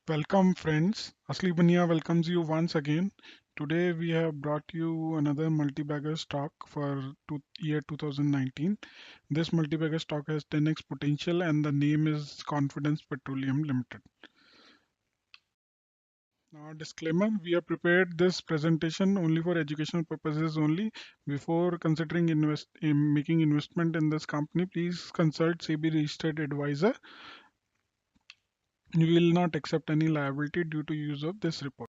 Welcome friends, Asli Bania welcomes you once again. Today we have brought you another multibagger stock for year 2019. This multibagger stock has 10x potential and the name is Confidence Petroleum Limited. Now disclaimer, we have prepared this presentation only for educational purposes only. Before considering making investment in this company, please consult SEBI registered advisor. We will not accept any liability due to use of this report.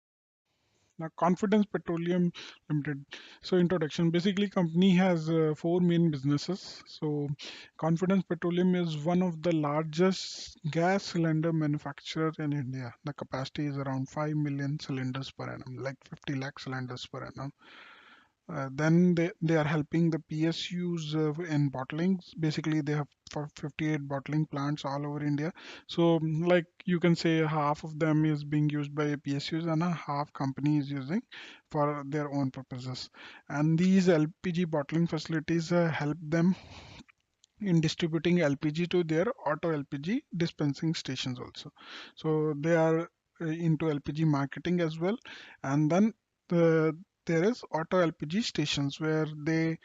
Now, Confidence Petroleum Limited. So, introduction. Basically, company has four main businesses. So, Confidence Petroleum is one of the largest gas cylinder manufacturer in India. The capacity is around 5 million cylinders per annum, like 50 lakh cylinders per annum. Then they are helping the PSUs in bottling. Basically, they have for 58 bottling plants all over India. So, like you can say, half of them is being used by PSUs and a half company is using for their own purposes. And these LPG bottling facilities help them in distributing LPG to their auto LPG dispensing stations also. So they are into LPG marketing as well. And then there is auto LPG stations where they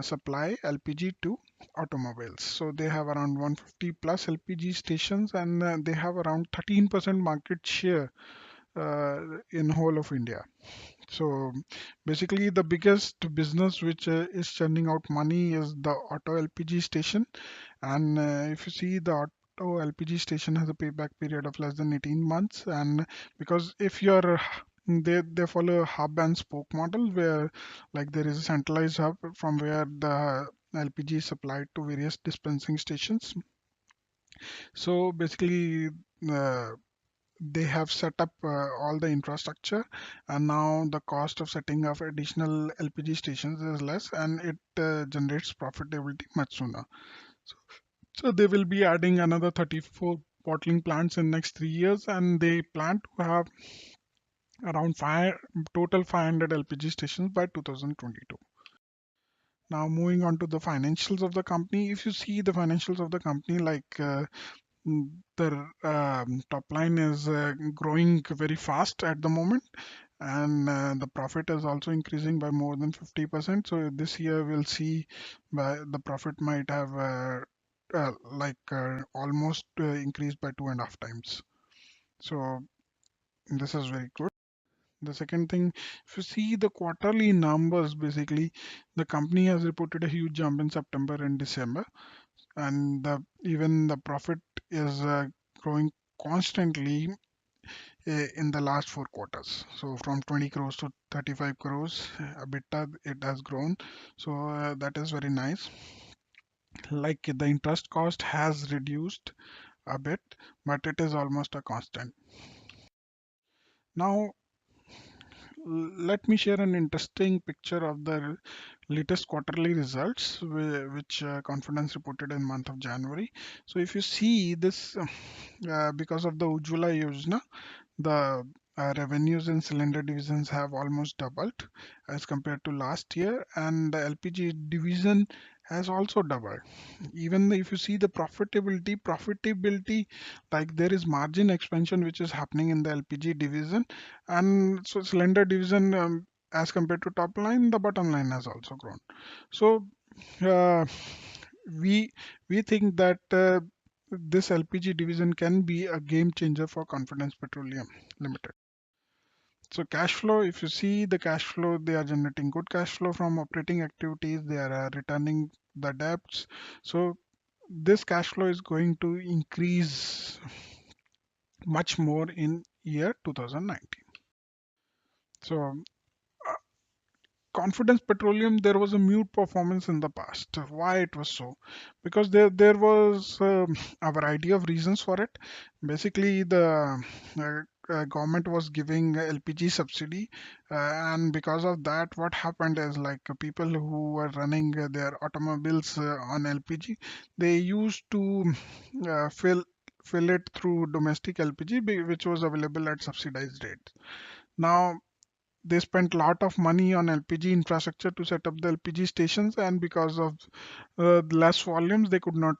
supply LPG to automobiles. So they have around 150 plus LPG stations and they have around 13% market share in whole of India. So basically, the biggest business which is churning out money is the auto LPG station. And if you see the auto LPG station has a payback period of less than 18 months. And because if you're they follow a hub and spoke model where like there is a centralized hub from where the LPG is supplied to various dispensing stations. So basically, uh, they have set up all the infrastructure, and now the cost of setting up additional LPG stations is less and it generates profitability much sooner. So, so they will be adding another 34 bottling plants in next 3 years and they plan to have around total 500 LPG stations by 2022. Now moving on to the financials of the company. If you see the financials of the company, like the top line is growing very fast at the moment, and the profit is also increasing by more than 50%. So this year we'll see the profit might have almost increased by 2.5 times. So this is very good. The second thing, if you see the quarterly numbers, basically the company has reported a huge jump in September and December, and even the profit is growing constantly in the last 4 quarters. So from 20 crores to 35 crores EBITDA, it has grown. So that is very nice. Like the interest cost has reduced a bit, but it is almost a constant. Now, let me share an interesting picture of the latest quarterly results which Confidence reported in month of January. So if you see this, because of the Ujjwala Yojana, the revenues in cylinder divisions have almost doubled as compared to last year, and the LPG division has also doubled. Even if you see the profitability, like there is margin expansion which is happening in the LPG division, and so cylinder division, as compared to top line, the bottom line has also grown. So uh, we we think that this LPG division can be a game changer for Confidence Petroleum Limited. So cash flow, if you see the cash flow, they are generating good cash flow from operating activities. They are returning the debts. So this cash flow is going to increase much more in year 2019. So Confidence Petroleum, there was a mute performance in the past. Why it was so? Because there was a variety of reasons for it. Basically, the government was giving LPG subsidy, and because of that, what happened is like people who were running their automobiles on LPG, they used to fill it through domestic LPG, which was available at subsidized rates. Now they spent a lot of money on LPG infrastructure to set up the LPG stations, and because of less volumes, they could not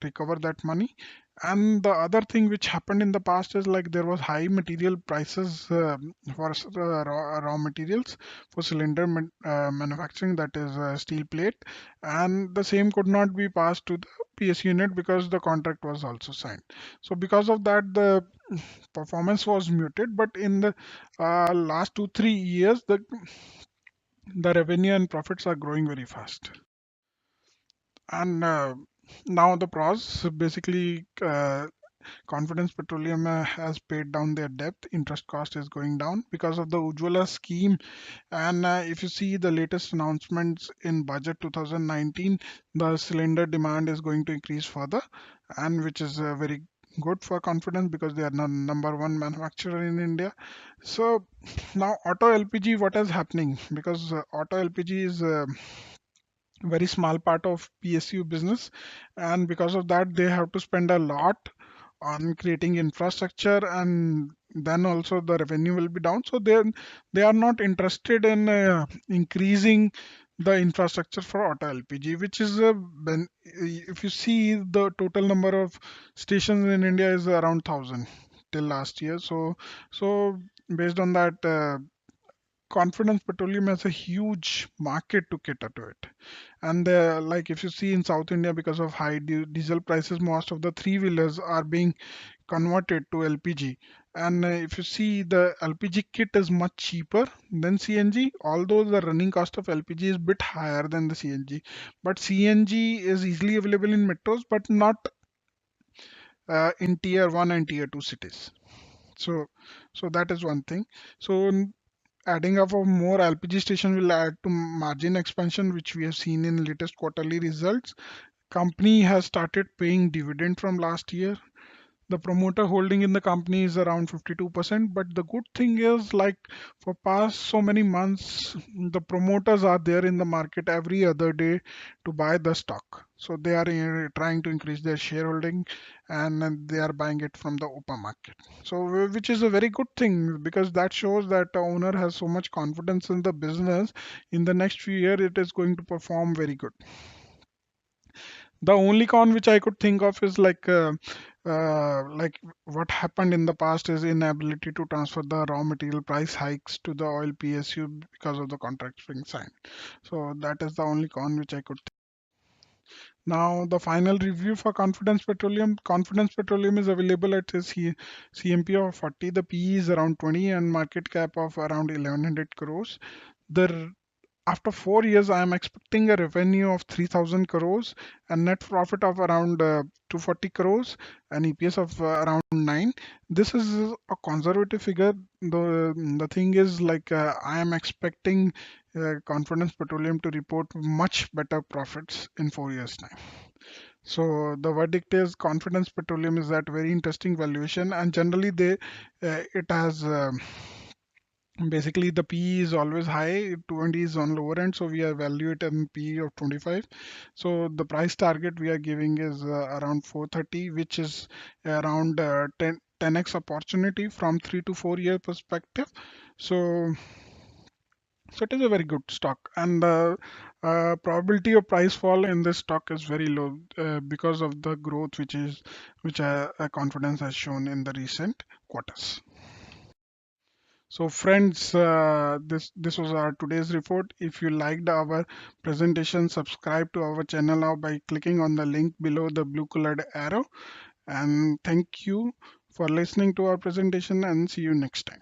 recover that money. And the other thing which happened in the past is like there was high material prices for raw materials for cylinder manufacturing, that is steel plate, and the same could not be passed to the PS unit because the contract was also signed. So because of that, the performance was muted. But in the last 2 3 years, the revenue and profits are growing very fast. And now the pros, basically, Confidence Petroleum has paid down their debt. Interest cost is going down because of the Ujjwala scheme. And if you see the latest announcements in budget 2019, the cylinder demand is going to increase further, and which is very good for Confidence because they are the number one manufacturer in India. So now auto LPG, what is happening? Because auto LPG is very small part of PSU business, and because of that they have to spend a lot on creating infrastructure, and then also the revenue will be down. So they are not interested in increasing the infrastructure for auto LPG, which is if you see the total number of stations in India is around 1,000 till last year. So based on that, Confidence Petroleum has a huge market to cater to it. And like if you see in South India, because of high diesel prices, most of the three wheelers are being converted to LPG. And if you see, the LPG kit is much cheaper than CNG, although the running cost of LPG is bit higher than the CNG. But CNG is easily available in metros, but not in tier 1 and tier 2 cities. So so that is one thing. So adding up of more LPG station will add to margin expansion, which we have seen in latest quarterly results. Company has started paying dividend from last year. The promoter holding in the company is around 52%. But the good thing is, like, for past so many months, the promoters are there in the market every other day to buy the stock. So they are trying to increase their shareholding, and they are buying it from the open market. So which is a very good thing, because that shows that the owner has so much confidence in the business. In the next few years, it is going to perform very good. The only con which I could think of is like what happened in the past is inability to transfer the raw material price hikes to the oil PSU because of the contracts being signed. So that is the only con which I could. Now the final review for Confidence Petroleum. Confidence Petroleum is available at a CMP of 40. The PE is around 20 and market cap of around 1100 crores. The After 4 years, I am expecting a revenue of 3,000 crores and net profit of around 240 crores and EPS of around 9. This is a conservative figure. The thing is, like, I am expecting Confidence Petroleum to report much better profits in 4 years' time. So the verdict is Confidence Petroleum is at very interesting valuation, and generally it has. Basically, the PE is always high, 20 is on lower end, so we are valued in PE of 25. So the price target we are giving is around 430, which is around 10x opportunity from 3 to 4 year perspective. So, so it is a very good stock, and the probability of price fall in this stock is very low because of the growth which confidence has shown in the recent quarters. So friends, this was our today's report. If you liked our presentation, subscribe to our channel now by clicking on the link below the blue colored arrow. And thank you for listening to our presentation, and see you next time.